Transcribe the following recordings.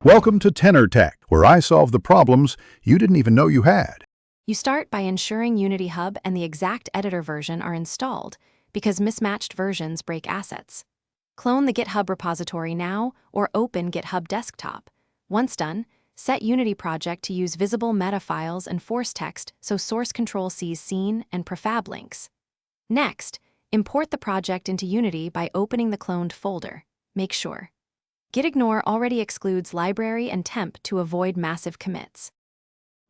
Welcome to Tenor Tech, where I solve the problems you didn't even know you had. You start by ensuring Unity Hub and the exact editor version are installed, because mismatched versions break assets. Clone the GitHub repository now or open GitHub Desktop. Once done, set Unity project to use visible meta files and force text so source control sees scene and prefab links. Next, import the project into Unity by opening the cloned folder. Make sure Gitignore already excludes library and temp to avoid massive commits.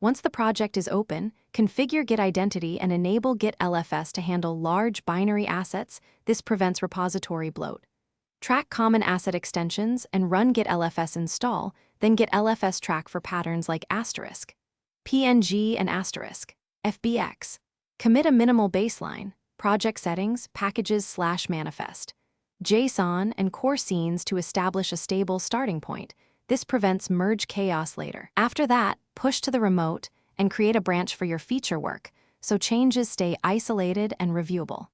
Once the project is open, configure Git identity and enable Git LFS to handle large binary assets. This prevents repository bloat. Track common asset extensions and run Git LFS install, then Git LFS track for patterns like asterisk, PNG and asterisk, FBX. Commit a minimal baseline, project settings, packages/manifest, JSON, and core scenes to establish a stable starting point. This prevents merge chaos later. After that, push to the remote and create a branch for your feature work so changes stay isolated and reviewable.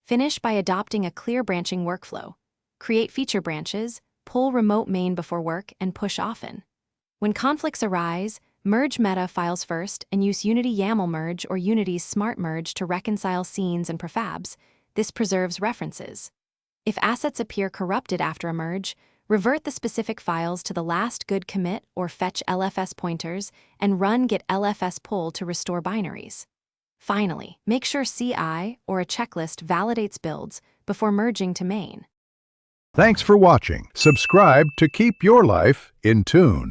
Finish by adopting a clear branching workflow. Create feature branches, pull remote main before work, and push often. When conflicts arise, merge meta files first and use Unity YAML merge or Unity's smart merge to reconcile scenes and prefabs. This preserves references. If assets appear corrupted after a merge, revert the specific files to the last good commit or fetch LFS pointers and run Git LFS pull to restore binaries. Finally, make sure CI or a checklist validates builds before merging to main. Thanks for watching. Subscribe to keep your life in tune.